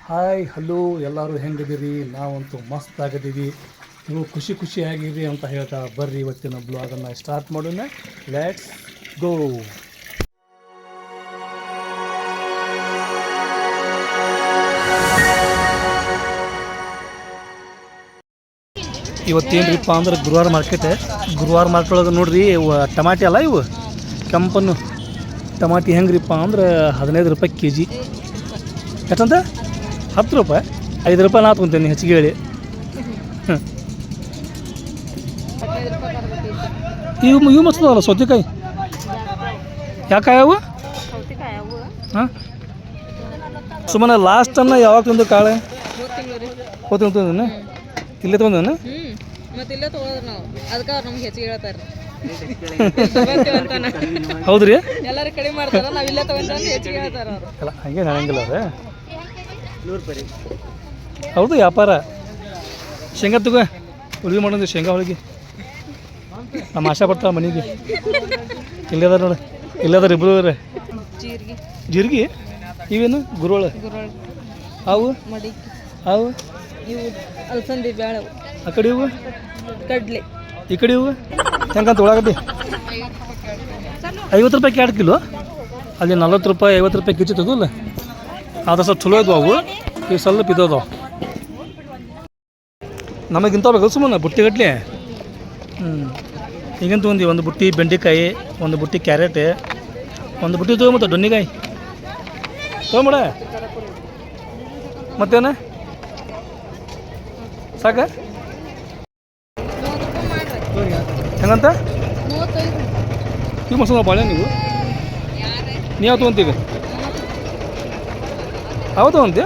Hi hello ಎಲ್ಲರೂ ಹೆಂಗಿದ್ದೀರಿ? ನಾವಂತೂ ಮಸ್ತ್ ಆಗಿದ್ದೀವಿ. ನೀವು ಖುಷಿಯಾಗಿರಿ ಅಂತ ಹೇಳ್ತಾ ಬರ್ರಿ ಇವತ್ತಿನ ಬ್ಲಾಗನ್ನು ಸ್ಟಾರ್ಟ್ ಮಾಡೋಣ. Let's go. ಇವತ್ತೇನ್ರಿಪ್ಪ ಅಂದ್ರೆ ಗುರುವಾರ ಮಾರ್ಕೆಟ್ ಒಳಗೆ ನೋಡ್ರಿ, ಇವು ಟಮಾಟಿ ಅಲ್ಲ, ಇವು ಕೆಂಪನ್ನು ಟಮಾಟಿ ಹೆಂಗ್ರಿಪ್ಪ ಅಂದ್ರೆ 15 ರೂಪಾಯಿ kg. ಎಷ್ಟಂತ? 10 ರೂಪಾಯಿ, 5 ರೂಪಾಯಿ ನಾ ತೊಗೊಂತೀನಿ ಹೆಚ್ಚಿಗೆ ಹೇಳಿ. ಇವು ಮಸ್ತದಲ್ಲ ಸೌತೆಕಾಯಿ. ಯಾಕಾಯವು? ಹಾಂ, ಸುಮ್ಮನೆ ಲಾಸ್ಟನ್ನು ಯಾವಾಗ ತಂದು ಕಾಳೆ ಹೋಗ್ತೀನಿ ತಂದನ ಇಲ್ಲೇ ತೊಗೊಂಡನ. ಹೌದ್ರಿ, ಎಲ್ಲರೂ ಕಡಿಮೆ ಮಾಡ್ತಾರ, ನಾವು ಇಲ್ಲೇ ತಗೊಂಡ್ರೆ ಹೆಚ್ಚಿಗೆ ಹೇಳ್ತಾರ ಅವರು. ಅಲ್ಲ ಹಂಗೆ ಹೇಳಂಗಿಲ್ಲ ಅವ್ರೆ. ಹೌದು ವ್ಯಾಪಾರ. ಶೇಂಗಾ ತಗೋ, ಉಳ್ಗಿ ಮಾಡೋದು ಶೇಂಗಾ ಹೋಳಿಗೆ. ನಮ್ಮ ಆಶಾ ಬರ್ತಾವ ಮನೆಗೆ. ಇಲ್ಲದ ನೋಡಿ, ಇಲ್ಲದಾರ ಇಬ್ಬರು ಅವ್ರೆ. ಜೀರಿಗೆ ಇವೇನು ಗುರುವಳ ಅವು ಅವು ಇವು ಅಲಸಂದಿ ಬೇಳೆ. ಆ ಕಡೆ ಇವು ಕಡ್ಲೆ. ಈ ಕಡೆ ಇವು ಹೆಂಗಂತ ಉಳ್ಳಾಗಡ್ಡಿ 50 ರೂಪಾಯಿ 2 ಕಿಲೋ. ಅಲ್ಲಿ 40 ರೂಪಾಯಿ 50 ರೂಪಾಯಿ ಕೆಜಿ ತಗೋಲ್ಲ. ಅದು ಸ್ವಲ್ಪ ಚಲೋ ಇದ್ವು ಅವು, ಈಗ ಸ್ವಲ್ಪ ಇದ್ದವು. ನಮಗಿಂತ ಬೇಕು ಸುಮ್ಮನೆ ಬುಟ್ಟಿಗಟ್ಲೆ. ಈಗಂತೂ ಒಂದು ಬುಟ್ಟಿ ಬೆಂಡೆಕಾಯಿ, ಒಂದು ಬುಟ್ಟಿ ಕ್ಯಾರೆಟ್, ಒಂದು ಬುಟ್ಟಿ ತೊಗೊಂಬತ್ತ ಡೊನ್ನಿಕಾಯಿ ತೊಗೊಂಬಿಡ. ಮತ್ತೇನ ಸಾಕ? ಹೆಂಗಂತ ಇವು ಮಸಾಲ ಬಾಳೆ ನೀವು ಯಾವ ತೊಗೊಂತೀವಿ? ಯಾವ ತೊಗೊಂತೀಯ?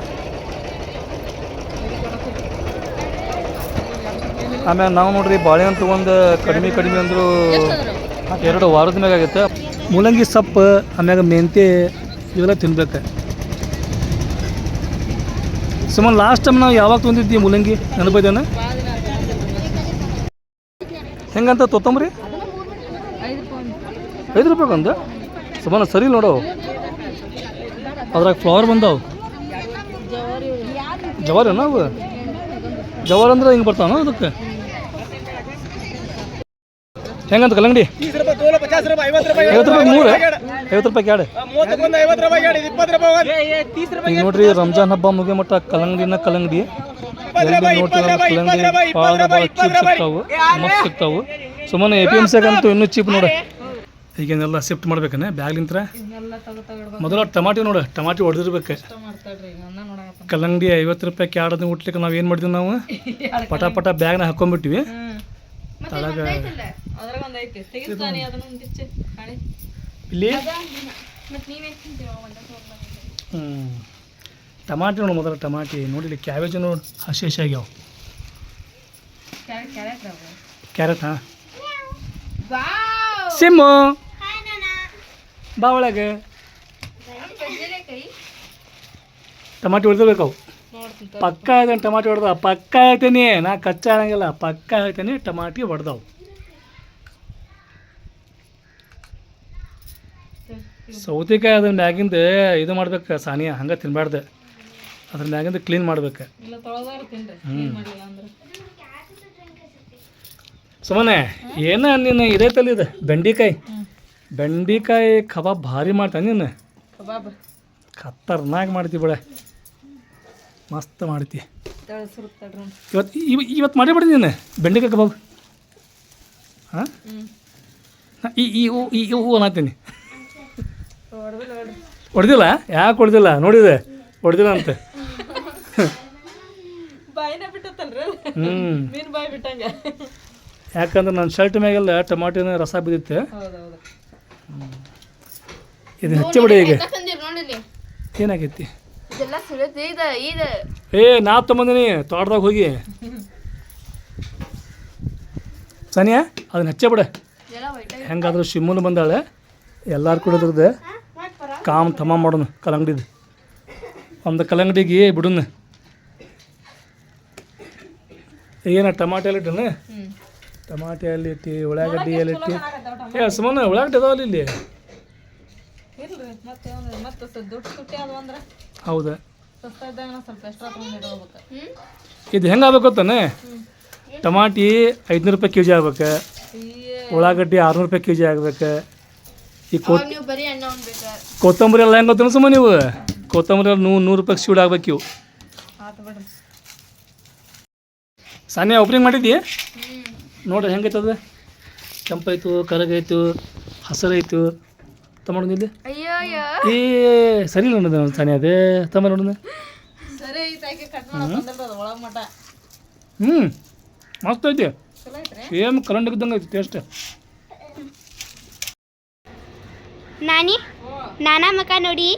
ಆಮ್ಯಾಗ ನಾವು ನೋಡ್ರಿ ಬಾಳೆಹಣ್ಣು ತೊಗೊಂಡು ಕಡಿಮೆ ಅಂದರೂ 2 ವಾರದ ಮ್ಯಾಗ ಆಗೈತೆ. ಮೂಲಂಗಿ ಸೊಪ್ಪು, ಆಮ್ಯಾಗ ಮೆಂತ್ಯ ಇವೆಲ್ಲ ತಿನ್ಬೇಕು. ಸುಮ್ಮನೆ ಲಾಸ್ಟ್ ಟೈಮ್ ನಾವು ಯಾವಾಗ ತೊಗೊಂಡಿದ್ದೀವಿ ಮೂಲಂಗಿ ನೆನಪೈದೇನ? ಹೆಂಗಂತ ತೊತ್ತಂಬ್ರಿ 5 ರೂಪಾಯಿ ಒಂದು ಸುಮ್ಮನೆ ಸರಿ ನೋಡು. ಅದ್ರಾಗ ಫ್ಲವರ್ ಬಂದಾವು. ಜವಾರಿ ನಾವು ಜವಾರಿ ಅಂದ್ರೆ ಹಿಂಗೆ ಬರ್ತಾವ ಅದಕ್ಕೆ. ಹೆಂಗಂತ ಕಲ್ಲಂಗಡಿ 50 ರೂಪಾಯಿ 3, 50 ರೂಪಾಯಿ 2. ಈಗ ನೋಡ್ರಿ ರಂಜಾನ್ ಹಬ್ಬ ಮುಗಿಯ ಮಟ್ಟ ಕಲ್ಲಂಗಡಿ ಕಲ್ಲಂಗಡಿ ಭಾಳ ಚೀಪ್ ಸಿಗ್ತಾವು, ಮಸ್ತ್ ಸಿಗ್ತಾವು. ಸುಮ್ಮನೆ APMC ಅಂತೂ ಇನ್ನೂ ಚೀಪ್ ನೋಡು. ಈಗೇನೆಲ್ಲ ಶಿಫ್ಟ್ ಮಾಡ್ಬೇಕನೆ ಬ್ಯಾಗ್ಲಿಂತ್ರ. ಮೊದಲು ಟಮಾಟಿ ನೋಡು, ಟಮಾಟಿ ಹೊಡೆದಿರ್ಬೇಕು. ಕಲ್ಲಂಗಡಿ 50 ರೂಪಾಯಿ 2 ಉಟ್ಲಿಕ್ಕೆ ನಾವು ಏನು ಮಾಡಿದ್ವಿ, ನಾವು ಪಟ ಬ್ಯಾಗ್ನ ಹಾಕೊಂಡ್ಬಿಟ್ವಿ. ತಳಗ ಇಲ್ಲಿ ಟಮಾಟಿ ನೋಡು. ಮೊದಲು ಟಮಾಟಿ ನೋಡಿ, ಇಲ್ಲಿ ಕ್ಯಾಬೇಜ್ ನೋಡಿ ಹಸಿ ಆಗ್ಯಾವ. ಕ್ಯಾರೆಟ್ ಹಾಂ ಸಿಮ್ಮು ಬಾ ಒಳಗೆ. ಟಮಾಟಿ ಹೊಡೆದಿರ್ಬೇಕು. ಪಕ್ಕ ಹೇಳ್ತೇನೆ ಟಮಾಟಿ ಹೊಡೆದ, ಪಕ್ಕ ಹೇಳ್ತೇನೆ ನಾ ಕಚ್ಚಾ ಆಗಂಗಿಲ್ಲ, ಪಕ್ಕ ಹೇಳ್ತೇನೆ ಟಮಾಟಿ ಹೊಡೆದವು. ಸೌತೆಕಾಯಿ ಅದ್ರ ಮ್ಯಾಗಿಂದ ಇದು ಮಾಡ್ಬೇಕು ಸಾನಿಯಾ, ಹಂಗೆ ತಿನ್ಬಾರ್ದು. ಅದ್ರ ಮ್ಯಾಗಿಂದ ಕ್ಲೀನ್ ಮಾಡ್ಬೇಕು. ಸುಮ್ಮನೆ ಏನ ನೀನು ಇದೈತಲ್ಲ, ಇದು ಬೆಂಡಿಕಾಯಿ ಕಬಾಬ್ ಭಾರಿ ಮಾಡ್ತಾನೆ ನೀನು. ಖತರ್ನಾಕ್ ಮಾಡ್ತೀವಿ ಬಿಡ, ಮಸ್ತ್ ಮಾಡ್ತಿ. ಇವತ್ತು ಮಾಡಿಬಿಡಿ ನೀನು ಬೆಂಡೆಕಾಯಿ ಕಬಾಬ್. ಹಾಂ ಈ ಹೂ ಅನ್ನತ್ತೀನಿ. ಹೊಡೆದಿಲ್ಲ? ಯಾಕೆ ಹೊಡೆದಿಲ್ಲ? ನೋಡಿದೆ ಹೊಡೆದಿಲ್ಲ ಅಂತ. ಯಾಕಂದ್ರೆ ನನ್ನ ಶರ್ಟ್ ಮ್ಯಾಗೆಲ್ಲ ಟಮಾಟಿನ ರಸ ಬಿದ್ದಿತ್ತು. ಇದು ಹೆಚ್ಚಿ ಬಿಡಿ. ಈಗ ಏನಾಗೈತಿ? ನಾ ತೊಗೊಂಬಂದಿನಿ ತೋಟದಾಗ ಹೋಗಿ. ಸನಿಯಾ ಅದನ್ನ ಹಚ್ಚೇ ಬಿಡ. ಹೆಂಗಾದ್ರೂ ಶಿಮ್ಮನು ಬಂದಾಳೆ, ಎಲ್ಲಾರು ಕುಡಿದ್ರದ್ದು ಕಾಮ್ ತಮ್ಮ ಮಾಡೋಣ. ಕಲ್ಲಂಗಡಿದು ಒಂದು ಕಲ್ಲಂಗಡಿಗೆ ಬಿಡುನ. ಏನ ಟಮಾಟೆ ಎಲ್ಲ ಇಟ್ಟನ, ಟಮಾಟೆ ಅಲ್ಲಿ ಇಟ್ಟು, ಉಳ್ಳಾಗಡ್ಡಿ ಎಲ್ಲ ಇಟ್ಟು. ಸುಮ್ಮನೆ ಉಳ್ಳಾಗಡ್ಡಿ ಅದಾವಲ್ಲ ಇಲ್ಲಿ. ಹೌದಾ? ಸಸ್ತಾ ಇದ್ದಾಗ ಸ್ವಲ್ಪ ಎಕ್ಸ್ಟ್ರಾ ತೊಗೊಂಡಿಡ್ಬೇಕು. ಇದು ಹೆಂಗೆ ಆಗ್ಬೇಕು ಗೊತ್ತಾನೆ, ಟಮಾಟಿ 500 ರೂಪಾಯಿ ಕೆ ಜಿ ಆಗ್ಬೇಕು, ಉಳ್ಳಾಗಡ್ಡಿ 600 ರೂಪಾಯಿ ಕೆ ಜಿ ಆಗ್ಬೇಕು. ಈ ಕೊತ್ತಂಬರಿ ಎಲ್ಲ ಹೆಂಗೆ ಗೊತ್ತ ಸುಮ್ಮ ನೀವು, ಕೊತ್ತಂಬರಿ ಎಲ್ಲ 100 ರೂಪಾಯಿ ಶೀಡ್ ಆಗ್ಬೇಕು ಇವು. ಸಾನ್ಯ ಓಪನಿಂಗ್ ಮಾಡಿದ್ದಿ ನೋಡ್ರಿ ಹೆಂಗೈತದ, ಕೆಂಪಾಯ್ತು, ಕರಗಾಯ್ತು, ಹಸಿರಾಯ್ತು. ತಮ್ಮ ನೋಡಿದ್ದೆ ಏ ಸರಿ ನೋಡಿದೆ ಸಾನ್ಯ ಅದೇ ತಮ್ಮ ನೋಡಿದ ಮಸ್ತ್ ಐತಿ, ಸೇಮ್ ಕರೆಂಟ್ ಇದ್ದಂಗೆ ಐತಿ ಟೇಸ್ಟ್. ನಾನಾ ಮಕ ನೋಡಿ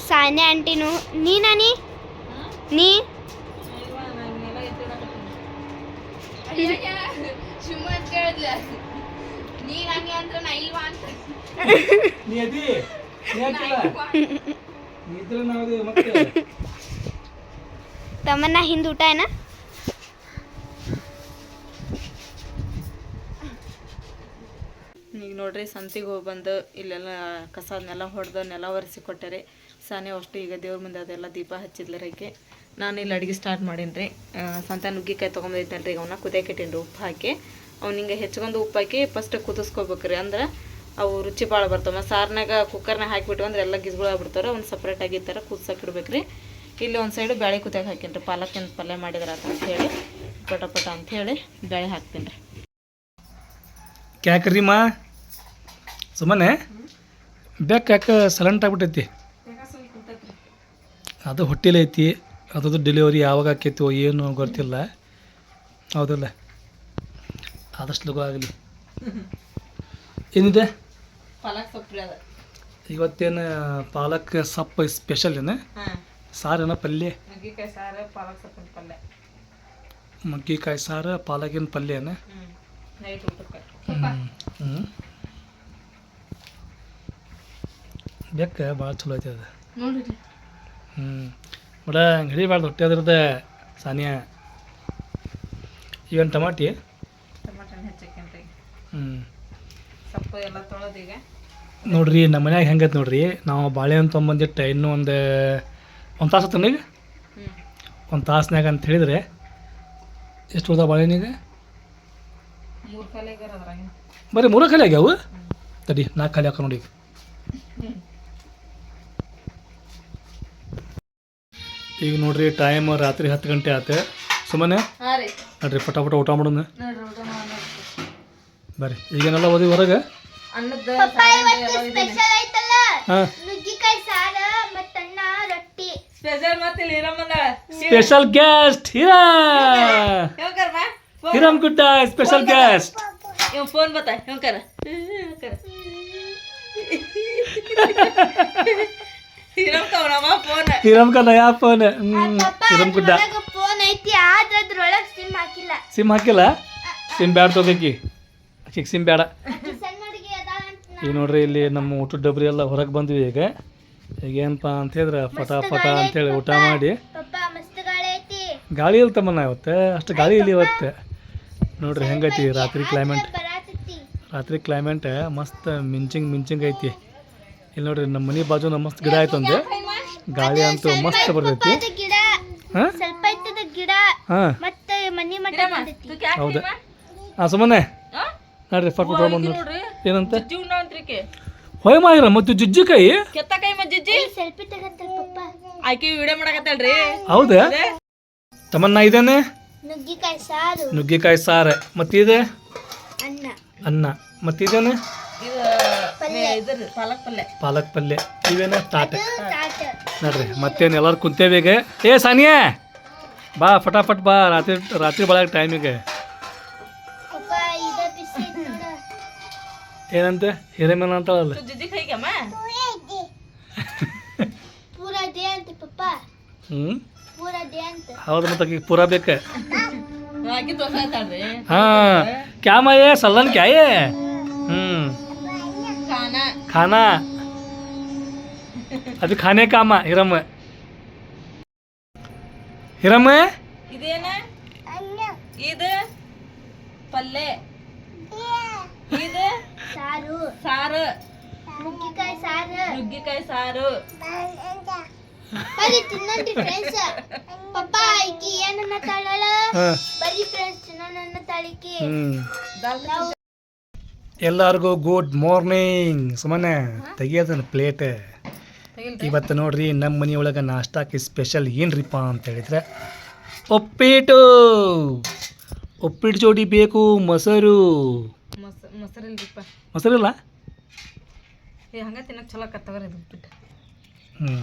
ಸಾನ್ಯ ಆಂಟಿನು ನೀ ನಾನಿ ನೀ ತಮ್ಮನ್ನ ಹಿಂದ ಊಟ ಏನ ಈಗ ನೋಡ್ರಿ ಸಂತಿಗೆ ಹೋಗಿ ಬಂದು ಇಲ್ಲೆಲ್ಲ ಕಸದನ್ನೆಲ್ಲ ಹೊಡೆದು ನೆಲ ಒರೆಸಿ ಕೊಟ್ಟರೆ. ಸಾನೆ ಅಷ್ಟು ಈಗ ದೇವ್ರ ಮುಂದೆ ಅದೆಲ್ಲ ದೀಪ ಹಚ್ಚಿದ್ಲರಕ್ಕೆ ನಾನು ಇಲ್ಲಿ ಅಡುಗೆ ಸ್ಟಾರ್ಟ್ ಮಾಡೀನಿ ರೀ. ಸಂತ ನುಗ್ಗಿಕಾಯಿ ತೊಗೊಂಬೈತೇನೆ ರೀ, ಅವನ್ನ ಕುದಿಯಾಕಿಟ್ಟೀನಿ ರೀ ಉಪ್ಪು ಹಾಕಿ. ಅವ್ನು ಹಿಂಗೆ ಹೆಚ್ಕೊಂಡು ಉಪ್ಪು ಹಾಕಿ ಫಸ್ಟ್ ಕುದಿಸ್ಕೋಬೇಕ್ರಿ, ಅಂದ್ರೆ ಅವು ರುಚಿ ಭಾಳ ಬರ್ತಾವೆ. ಸಾರ್ನಾಗ ಕುಕ್ಕರ್ನಾಗ ಹಾಕಿಬಿಟ್ಟು ಅಂದ್ರೆ ಎಲ್ಲ ಗಿಜ್ಗಳು ಆಗ್ಬಿಡ್ತಾರೆ. ಒಂದು ಸಪ್ರೇಟಾಗಿ ಈ ಥರ ಕುದಿಸೋಕಿಡ್ಬೇಕು ರೀ. ಇಲ್ಲಿ ಒಂದು ಸೈಡು ಬೇಳೆ ಕುದಿಯಾಗಿ ಹಾಕೀನಿ ರೀ, ಪಾಲಕ್ಕಿನ ಪಲ್ಯ ಮಾಡಿದ್ರೆ ಅಂಥೇಳಿ ಪಟ ಅಂಥೇಳಿ ಬೇಳೆ ಹಾಕ್ತೀನಿ ರೀ. ಕ್ಯಾಕ್ರಿ ಮಾ ಸುಮ್ಮನೆ ಬ್ಯಾಕ್ ಯಾಕೆ ಸೈಲೆಂಟ್ ಆಗ್ಬಿಟ್ಟೈತಿ, ಅದು ಹೊಟ್ಟೆಲಿ ಐತಿ, ಅದದು ಡೆಲಿವರಿ ಯಾವಾಗ ಆಕೈತೋ ಏನು ಗೊತ್ತಿಲ್ಲ. ಹೌದಲ್ಲ, ಆದಷ್ಟು ಲಘು ಆಗಲಿ. ಏನಿದೆ ಪಾಲಕ್ ಸೊಪ್ಪು ಅದ ಇವತ್ತೇನು ಪಾಲಕ್ ಸೊಪ್ಪು ಸ್ಪೆಷಲ್ ಏನು ಸಾರೇನ ಪಲ್ಯ? ನುಗ್ಗಿಕಾಯಿ ಸಾರು ಪಾಲಕ್ ಸೊಪ್ಪಿನ ಪಲ್ಯ. ಮಗ್ಗಿಕಾಯಿ ಸಾರು ಪಾಲಕಿನ ಪಲ್ಯನ ನೈಟ್ ಊಟಕ್ಕೆ. ಬೆಕ್ಕ ಭಾಳ ಚಲೋ ಐತೆ ಅದು ನೋಡಿರಿ. ಬಡ ಹಿಡಿಬಾರ್ದು ಹೊಟ್ಟೆ ಅದ್ರದ್ದು ಸಾನಿಯ. ಈವನ್ ಟಮಾಟಿ ಹೆಚ್ಚಕ್ಕೇನ್ರಿ ಸೊಪ್ಪು ಎಲ್ಲ ತೊಳೆದೀಗ ನೋಡ್ರಿ ನಮ್ಮ ಮನ್ಯಾಗ ಹೆಂಗೈತೆ ನೋಡ್ರಿ. ನಾವು ಬಾಳೆಹಣ್ಣು ತೊಗೊಂಬಂದಿಟ್ಟು ಇನ್ನೂ ಒಂದು ತಾಸು ಆತನ ಈಗ, ಒಂದು ತಾಸ್ನಾಗ ಅಂತ ಹೇಳಿದ್ರೆ ಎಷ್ಟು ಉಳ್ದ ಬಾಳೆಹಣ್ಣಿಗೆ? 3 ಕಾಲಿಗೆ ಅದ್ರಾಗ ಬರೀ 3 ಖಾಲಿ ಆಗ್ಯಾವು. ತಡಿ 4 ಖಾಲಿ ಹಾಕ ನೋಡಿ. ಈಗ ನೋಡ್ರಿ ಟೈಮ್ ರಾತ್ರಿ 10 ಗಂಟೆ ಆಯ್ತು. ಸುಮ್ಮನೆ ನೋಡ್ರಿ ಪಟಾಪಟ ಊಟ ಮಾಡೋಣ ಬರ್ರಿ. ಈಗೇನೆಲ್ಲ ಓದಿ ಹೊರಗೆ ಸ್ಪೆಷಲ್ ಗೆಸ್ಟ್ ಹಿರಮ್ ಗುಡ್ಡ ಸ್ಪೆಷಲ್ ಗೆಸ್ಟ್. ಫೋನ್ ಬತ್ತ ಹಿರಮ್ का नया फोन ಹಿರಮ್ ಗುಡ್ಡ ಸಿಮ್ ಹಾಕಿಲ್ಲ. ಸಿಮ್ ಬ್ಯಾಡ ತಗೋಕಿ, ಆಕಿಗೆ ಸಿಮ್ ಬೇಡ. ಈಗ ನೋಡ್ರಿ ಇಲ್ಲಿ ನಮ್ಮ ಊಟದ ಡಬ್ರಿ ಎಲ್ಲ ಹೊರಗೆ ಬಂದ್ವಿ. ಈಗ ಏನಪ್ಪ ಅಂತ ಹೇಳಿದ್ರೆ ಫಟ ಅಂತೇಳಿ ಊಟ ಮಾಡಿ. ಗಾಳಿ ಇಲ್ಲ ತಮ್ಮನ ಇವತ್ತು, ಅಷ್ಟು ಗಾಳಿ ಇಲ್ಲಿ ಇವತ್ತು. ನೋಡ್ರಿ ಹೆಂಗೈತಿ ರಾತ್ರಿ ಕ್ಲೈಮೇಟ್ ಮಸ್ತ್ ಮಿಂಚಿಂಗ್ ಐತಿ. ಇಲ್ಲಿ ನೋಡ್ರಿ ನಮ್ಮ ಮನೆ ಬಾಜು ಮಸ್ತ್ ಗಿಡ ಆಯ್ತು ಅಂದೆ, ಗಾಳಿ ಅಂತೂ ಮಸ್ತ್ ಬರ್ತೈತಿ. ಹೌದಾ ಸುಮ್ಮನೆ ನೋಡ್ರಿ ಫಟ್ ನೋಡ್ರಿ ಏನಂತ ಹೊಯ್ ಮಾಯಿರ ಮತ್ತು ಜುಜ್ಜಿಕಾಯಿ ಆಕಿ ವಿಡಿಯೋ ಮಾಡಕತ್ತಲ್ರಿ. ಹೌದಾ ತಮ್ಮನ್ನ ಇದೇನೆ ನುಗ್ಗಿಕಾಯಿ ಸಾರು, ಮತ್ತಿದೆ ಅನ್ನ, ಮತ್ತಿದೇನೆ ಪಾಲಕ್ ಪಲ್ಯ, ಇವೇನ ತಾಟ. ನೋಡ್ರಿ ಮತ್ತೇನು ಎಲ್ಲರೂ ಕುಂತೇವೀಗ. ಏ ಸಾನಿಯಾ ಬಾ ಫಟಾಫಟ್ ಬಾ, ರಾತ್ರಿ ಬಳಗ ಟೈಮಿಗೆ. ಏನಂತೆ ಹಿರೇಮನ ಅಂತಾಳಲ್ಲ ಹೌದು, ಮತ್ತೆ ಪೂರಾ ಬೇಕ. ಹಾ ಕ್ಯಾ ಮಾಯೇ ಸಲ್ಲನ್ ಕ್ಯಾಯೇ खाना अभी खाने का हिरम ಇದೇನ ಪಲ್ಲೆ, ಇದು ಸಾರು ಸಾರು, ನುಗ್ಗಿಕಾಯಿ ಸಾರು ನುಗ್ಗಿಕಾಯಿ ಸಾರು. ಬರೀ ತಿನ್ನಂತ್ರಿ ಫ್ರೆಂಡ್ಸ್. ಪಪ್ಪ ಈಕಿ ಏನನ್ನ ತಾಳಲ್ಲ ಬರೀ ಫ್ರೆಂಡ್ಸ್ ತಿನ್ನೋಣ ತಾಳಿಕಿ. ಎಲ್ಲರಿಗೂ ಗುಡ್ ಮಾರ್ನಿಂಗ್. ಸುಮ್ಮನೆ ತೆಗಿಯೋದನ್ನ ಪ್ಲೇಟ್. ಇವತ್ತು ನೋಡ್ರಿ ನಮ್ಮ ಮನೆಯೊಳಗೆ ನಾಷ್ಟಾಕ್ಕೆ ಸ್ಪೆಷಲ್ ಏನ್ರಿಪ್ಪ ಅಂತ ಹೇಳಿದ್ರೆ ಉಪ್ಪಿಟ್ಟು. ಉಪ್ಪಿಟ್ಟು ಜೋಡಿ ಬೇಕು ಮೊಸರು. ಮೊಸರಿಲ್ರಿಪ್ಪ, ಮೊಸರಿಲ್ಲ ಹಂಗ ತಿನ್ನಕ್ ಚಲೋ ಕತ್ತವ್ರ ಇದು ಉಪ್ಪಿಟ್ಟು.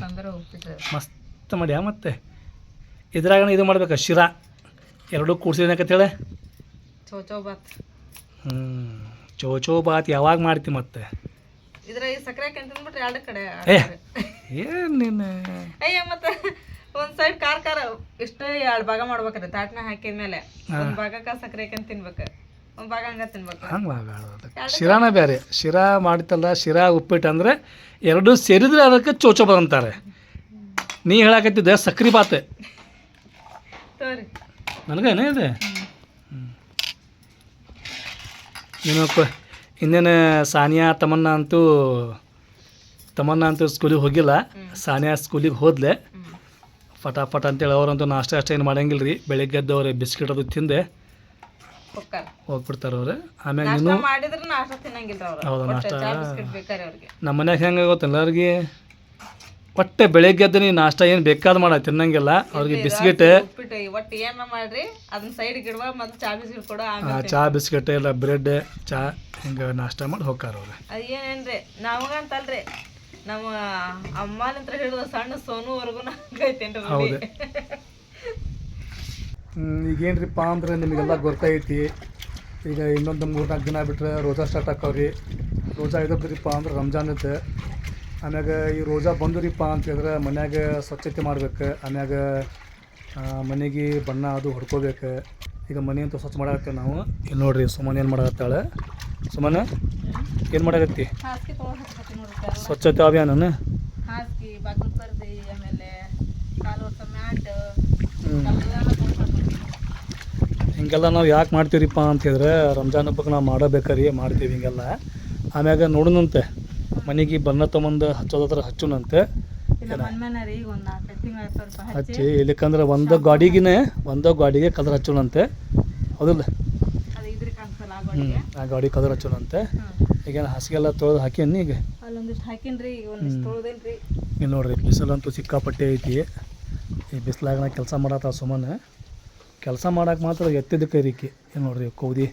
ಅಂದ್ರೆ ಉಪ್ಪಿಟ್ಟು ಮಸ್ತ್ ಮಾಡ್ಯಾ. ಮತ್ತೆ ಇದ್ರಾಗ ಇದು ಮಾಡ್ಬೇಕಾ ಶಿರಾ ಎರಡೂ ಕೂಡ್ಸಿದೇನಕತ್ತೇಳೆ. ಚೌಚೌ ಬಾತ್. ಚೋಚೋ ಬಾತ್ ಯಾವಾಗ ಮಾಡ್ತಿ ಮತ್ತೆ? ಇದ್ರಾಗ ಸಕ್ಕರೆ ಹಾಕಿ ತಿಂದ್ಬಿಟ್ರೆ ಎರಡು ಕಡೆ ಏನು ನೀನು ಅಯ್ಯ. ಮತ್ತೆ ಒಂದ್ ಸೈಡ್ ಖಾರ ಖಾರ ಇಷ್ಟ ಎರಡು ಭಾಗ ಮಾಡ್ಬೇಕ್ರಿ. ತಾಟ್ನ ಹಾಕಿದ್ಮೇಲೆ ಒಂದ್ ಭಾಗಕ್ಕ ಸಕ್ಕರೆ ಹಾಕಿ ತಿನ್ಬೇಕು, ಒಂದ್ ಭಾಗ ಹಂಗ ತಿನ್ಬೇಕು. ಹಂಗೆ ಶಿರಾನ ಬೇರೆ. ಶಿರಾ ಮಾಡ್ತಲ್ಲ, ಶಿರಾ ಉಪ್ಪಿಟ್ಟು ಅಂದರೆ ಎರಡೂ ಸೇರಿದ್ರೆ ಅದಕ್ಕೆ ಚೋಚೋ ಬಾತ್ ಅಂತಾರೆ. ನೀ ಹೇಳಕತ್ತಿದ್ದೆ ಸಕ್ರೆ ಬಾತ್. ತೋರಿ ನನಗೇನೇ ಇದೆ. ಏನಪ್ಪ ಇನ್ನೇನು ಸಾನಿಯಾ ತಮನ್ನ ಅಂತೂ ಸ್ಕೂಲಿಗೆ ಹೋಗಿಲ್ಲ. ಸಾನಿಯಾ ಸ್ಕೂಲಿಗೆ ಹೋದ್ಲೆ ಫಟಾಫಟ್ ಅಂತೇಳಿ. ಅವ್ರಂತೂ ನಾಷ್ಟ ಅಷ್ಟೇ ಏನು ಮಾಡಂಗಿಲ್ಲ ರೀ. ಬೆಳಿಗ್ಗೆ ಎದ್ದವ್ರೆ ಬಿಸ್ಕಿಟ್ ಅದು ತಿಂದೆ ಹೋಗ್ಬಿಡ್ತಾರೆ ಅವ್ರು. ಆಮ್ಯಾಗ ಇನ್ನೂ ಹೌದು ನಾಷ್ಟ. ನಮ್ಮ ಮನ್ಯಾಗ ಹೆಂಗೆ ಗೊತ್ತಲ್ಲ ಅವ್ರಿಗೆ, ಒಟ್ಟೆ ಬೆಳಗ್ಗೆ ಎದ್ದು ನೀ ನಾಷ್ಟ ಏನು ಬೇಕಾದ ಮಾಡ ತಿನ್ನಂಗಿಲ್ಲ. ಅವ್ರಿಗೆ ಬಿಸ್ಕಿಟ್, ಚಾ ಬಿಸ್ಕಿಟ್ ಇಲ್ಲ ಬ್ರೆಡ್ ಚಾ ಹಿಂಗೆ ನಾಷ್ಟ ಮಾಡಿ ಹೋಗ್ತಾರ ಅವ್ರು. ಅದೇನೇನ್ರಿ ನಮಗಂತಲ್ರಿ, ನಮ್ಮ ಅಮ್ಮನಂತ್ರ ಹಿಡಿದ ಸಣ್ಣ ಸೋನುವರೆಗೂ ಐತೇನ್ರಿ. ಹೌದು. ಈಗೇನ್ರಿಪ್ಪ ಅಂದ್ರೆ ನಿಮಗೆಲ್ಲ ಗೊತ್ತೈತಿ. ಈಗ ಇನ್ನೊಂದು 3-4 ದಿನ ಬಿಟ್ಟರೆ ರೋಜಾ ಸ್ಟಾರ್ಟ್ ಆಕ್ಕವ್ರಿ. ರೋಜಾ ಇದಕ್ರಿಪ್ಪ ಅಂದ್ರೆ ರಂಜಾನ್ ಐತೆ. ಆಮ್ಯಾಗ ಈ ರೋಜಾ ಬಂದುರಿಪ್ಪ ಅಂತ ಹೇಳಿದ್ರೆ ಮನ್ಯಾಗ ಸ್ವಚ್ಛತೆ ಮಾಡ್ಬೇಕು. ಆಮ್ಯಾಗ ಮನೆಗೆ ಬಣ್ಣ ಅದು ಹೊಡ್ಕೋಬೇಕು. ಈಗ ಮನೆ ಅಂತೂ ಸ್ವಚ್ಛ ಮಾಡಾಕತ್ತೇವೆ ನಾವು. ಇಲ್ಲಿ ನೋಡ್ರಿ ಸುಮ್ಮನೆ ಏನು ಮಾಡಾಕತ್ತಾಳೆ. ಸುಮ್ಮನೆ ಏನು ಮಾಡಾಕತ್ತಿ? ಸ್ವಚ್ಛತೆ ಅಭಿಯಾನ. ಹಿಂಗೆಲ್ಲ ನಾವು ಯಾಕೆ ಮಾಡ್ತೀವ್ರಿಪ್ಪ ಅಂತ ಹೇಳಿದ್ರೆ ರಂಜಾನ್ ಹಬ್ಬಕ್ಕೆ ನಾವು ಮಾಡಬೇಕ್ರಿ, ಮಾಡ್ತೀವಿ ಹಿಂಗೆಲ್ಲ. ಆಮ್ಯಾಗ ನೋಡೋಣಂತೆ ಮನೆಗೆ ಬಣ್ಣ ತೊಗೊಂಡು ಹಚ್ಚೋದತ್ರ ಹಚ್ಚುನಂತೆ ಹಚ್ಚಿ. ಇಲ್ಲಿಕಂದ್ರೆ ಒಂದು ಗಾಡಿಗೆ ಕಲರ್ ಹಚ್ಚುನಂತೆ. ಹೌದಿಲ್ಲ? ಆ ಗಾಡಿ ಕಲರ್ ಹಚ್ಚುನಂತೆ. ಈಗೇನು ಹಾಸಿಗೆಲ್ಲ ತೊಳೆದು ಹಾಕೀನಿ. ಈಗ ಇಲ್ಲಿ ನೋಡ್ರಿ ಬಿಸಿಲಂತೂ ಸಿಕ್ಕಾಪಟ್ಟೆ ಐತಿ. ಈ ಬಿಸಿಲಾಗ ನಾ ಕೆಲಸ ಮಾಡತ್ತ ಸುಮ್ಮನೆ. ಕೆಲಸ ಮಾಡಕ್ಕೆ ಮಾತ್ರ ಎತ್ತಿದ ಕೈರಿಕಿ. ಏನು ನೋಡ್ರಿ ಕೌದಿ.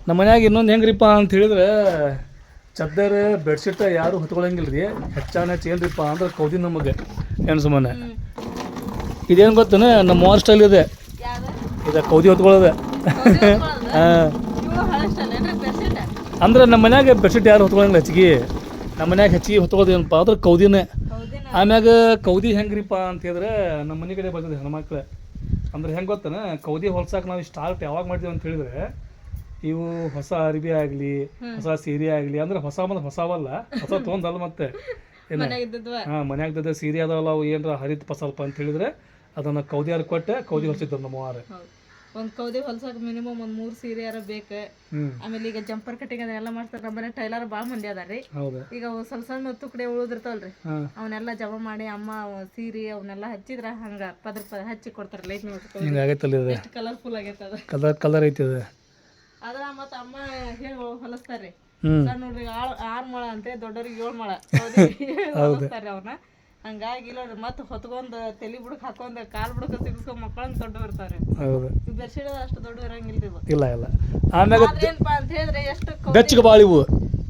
ನಮ್ಮ ಮನ್ಯಾಗ ಇನ್ನೊಂದು ಹೆಂಗ್ರಿಪ್ಪ ಅಂತ ಹೇಳಿದ್ರೆ ಚದ್ದರ್ ಬೆಡ್ಶೀಟ್ ಯಾರು ಹೊತ್ಕೊಳಂಗಿಲ್ಲ ರೀ. ಹೆಚ್ಚಾನ ಏನ್ರಿಪ್ಪ ಅಂದ್ರೆ ಕೌದಿ ನಮಗೆ. ಏನು ಸುಮ್ಮನೆ ಇದೇನು ಗೊತ್ತೇನೆ, ನಮ್ಮ ಮೋರ್ ಸ್ಟೈಲ್ ಇದೆ. ಇದು ಕೌದಿ ಹೊತ್ಕೊಳ್ಳೋದೆ. ಹಾಂ, ಅಂದ್ರೆ ನಮ್ಮ ಮನ್ಯಾಗ ಬೆಡ್ಶೀಟ್ ಯಾರು ಹೊತ್ಕೊಳಂಗಿಲ್ಲ ಹೆಚ್ಚಿಗೆ. ನಮ್ಮ ಮನ್ಯಾಗ ಹೆಚ್ಚಿಗೆ ಹೊತ್ಕೊಳ್ಳೋದೇನಪ್ಪ ಅಂದ್ರೆ ಕೌದಿನೇ. ಆಮ್ಯಾಗ ಕೌದಿ ಹೆಂಗ್ರಿಪ್ಪ ಅಂತ ಹೇಳಿದ್ರೆ ನಮ್ಮ ಮನೆ ಕಡೆ ಬರ್ತದೆ ಹೆಣ್ಮಕ್ಳು. ಅಂದ್ರೆ ಹೆಂಗೆ ಗೊತ್ತೇನೆ, ಕೌದಿ ಹೊಲ್ಸಕ್ಕೆ ನಾವು ಸ್ಟಾರ್ಟ್ ಯಾವಾಗ ಮಾಡ್ತೀವಿ ಅಂತ ಹೇಳಿದ್ರೆ ಇವು ಹೊಸ ಅರಿವಿ ಆಗಲಿ, ಹೊಸ ಸೀರೆ ಆಗಲಿ, ಅಂದ್ರೆ ಹೊಸವಲ್ಲ, ಹೊಸ ತೊಗೊಂಡಲ್ಲ ಮತ್ತೆ ಏನು. ಹಾಂ, ಮನ್ಯಾಗದ ಸೀರೆ ಅದಾವಲ್ಲ ಅವು ಏನರ ಹರಿದ ಪಸಲ್ಪ ಅಂತ ಹೇಳಿದ್ರೆ ಅದನ್ನು ಕೌದಿಯಾರು ಕೊಟ್ಟೆ ಕೌದಿ ಹೊಲ್ಸಿದ್ರು ನಮ್ಮ ಮಾರು. ಒಂದು ಕೌದಿ ಹೊಲ್ಸಕ್ಕೆ ಮಿನಿಮಮ್ ಒಂದು 3 ಸೀರೆ ಯಾರ ಬೇಕು. ಆಮೇಲೆ ಈಗ ಜಂಪರ್ ಕಟ್ಟಿಂಗ್ ಅದೆಲ್ಲ ಮಾಡ್ತಾರೆ. ನಮ್ಮ ಮನೆ ಟೈಲರ್ ಭಾಳ ಮಂದಿ ಅದಾರ ರೀ. ಈಗ ಸ್ವಲ್ಪ ಸಣ್ಣ ತುಕಡೆ ಉಳಿದಿರ್ತಾವಲ್ರಿ, ಅವನ್ನೆಲ್ಲ ಜಮಾ ಮಾಡಿ ಅಮ್ಮ ಸೀರೆ ಅವನ್ನೆಲ್ಲ ಹಚ್ಚಿದ್ರ ಹಂಗ ಪದ್ರ ಹಚ್ಚಿ ಕೊಡ್ತಾರೆ. ಲೈಟ್ ನೋಡಿ ಎಷ್ಟು ಕಲರ್ಫುಲ್ ಆಗೈತೆ ಅದು. ಕಲರ್ ಐತಿ ಅದು. ಅದ್ರ ಮತ್ತೆ ಅಮ್ಮ ಹೇಳಿ ಹೊಲಸ್ತಾರ್ರಿ. ಸಣ್ಣ ನೋಡ್ರಿ 6 ಮೊಳ ಅಂತೆ, ದೊಡ್ಡವ್ರಿಗೆ 7 ಮೊಳ ಹೊಲಸ್ತಾರ್ರಿ ಅವ್ರನ್ನ. ಹಂಗಾಗಿ ನೋಡ್ರಿ ಮತ್ತೆ ಹೊತ್ಕೊಂಡ್ ತಲೆ ಬುಡಕ್ ಹಾಕೊಂಡ್ ಕಾಲ್ ಬುಡಕ ಸಿಗಿಸ್ಕೊಂಡ್ ಮಕ್ಕಳಂಗ್ ದೊಡ್ಡವ್ ಇರ್ತಾವ್ರಿ. ಬೆಡ್ಶೀಟ್ ಅಷ್ಟು ದೊಡ್ಡ ಇರಂಗಿಲ್ರಿ. ಇಲ್ಲ ಆಮ್ಯಾಗ ಏನಪ್ಪಾ ಅಂತ ಹೇಳಿದ್ರೆ ಎಷ್ಟು ಬೆಚ್ಚಗೆ ಬಾಳಿವು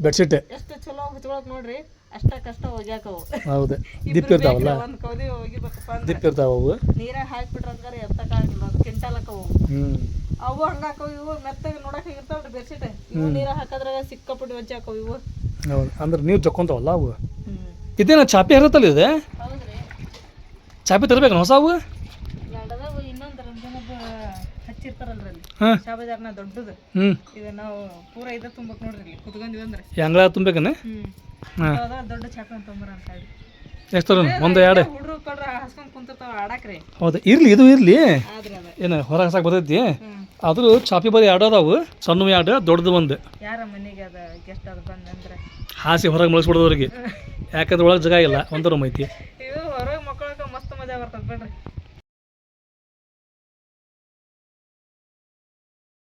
ಬೆಡ್ಶೀಟ್ ಎಷ್ಟು ಚಲೋ ಹಚ್ಕೊಳಕ್ ನೋಡ್ರಿ. ಅಷ್ಟ ಕಷ್ಟ ಹೋಗ್ಯಾಕವು. ಹೌದು, ದಿಪ್ಪ ಇರ್ತಾವಲ್ಲ, ಒಂದ್ ಕೌದಿ ಹೋಗಿಬೇಕಪ್ಪ ದಿಪ್ಪ ಇರ್ತಾವ ಅವು. ನೀರಾಗ ಹಾಕ್ಬಿಟ್ರಂಗಾರ ಎತ್ತಕ್ಕಾಗಿಲ್ಲ, ಒಂದು ಕ್ವಿಂಟಲಕ್ಕವು. ಅವು ಹಂಗಾಕವು. ಇವು ಮೆತ್ತಗೆ ನೋಡಕ್ ಇರ್ತಾವ್ರಿ ಬೆಡ್ಶೀಟ್. ಇವು ನೀರಾಗ ಹಾಕದ್ರಾಗ ಸಿಕ್ಕಾಪಟ್ಟಿ ವಜ್ಜೆ ಹಾಕವು ಇವು. ಹೌದು, ಅಂದ್ರೆ ನೀರು ಜಕ್ಕೊಂತಾವಲ್ಲ ಅವು. ಇದೇನ ಚಾಪಿ ಹರತ್ತಲ್ಲ ಇದೆ? ಹೌದ್ರಿ, ಚಾಪಿ ತರಬೇಕು ಹೊಸವು. ಎರಡದಾವು. ಇನ್ನೊಂದು ರಂಜಾನಬ್ಬ ಹಚ್ಚಿರ್ತಾರಲ್ರಿ ಶಾಬಜಾರ್ನ ದೊಡ್ಡದು. ಇದು ನಾವು ಪೂರ ಇದ ತುಂಬಕ್ ನೋಡ್ರಿ. ಕುತ್ಕೊಂಡ್ವಿ ಅಂದ್ರೆ ಅಂಗಳ ತುಂಬೇಕನ ದೊಡ್ಡ ಚಾಪೆ ಅಂತ ತೊಂಬರ ಅಂತ ಹೇಳಿ. ಎಷ್ಟು ಒಂದು ಎರಡು ಹುಡ್ರು ಪಡ್ರ ಹಾಸ್ಕೊಂಡ್ ಕುಂತಿರ್ತಾವ ಆಡಾಕ್ರಿ ಹೌದು ಇರಲಿ ಇದು ಇರಲಿ ಆದ್ರೆ ಅದ ಏನು ಹೊರ ಹಾಸಕ್ಕೆ ಬರ್ತೈತಿ ಆದರೂ ಚಾಪಿ ಬರೀ ಎರಡು ಅದಾವು ಸಣ್ಣ ಎರಡು ದೊಡ್ಡದು ಒಂದು ಯಾರ ಮನೆಗೆ ಅದ ಗೆಸ್ಟ್ ಅದು ಬಂದಂದ್ರೆ ಹಾಸಿ ಹೊರಗೆ ಮಳಿಸ್ಬಿಡೋದ್ರಿಗೆ ಯಾಕಂದ್ರೆ ಒಳಗೆ ಜಾಗ ಇಲ್ಲ ಒಂದು ರೂಮ್ ಐತಿ ಇದು ಹೊರಗೆ ಮಕ್ಕಳಕ್ಕೆ ಮಸ್ತ್ ಮಜಾ ಬರ್ತದೆ ಬಿಡ್ರಿ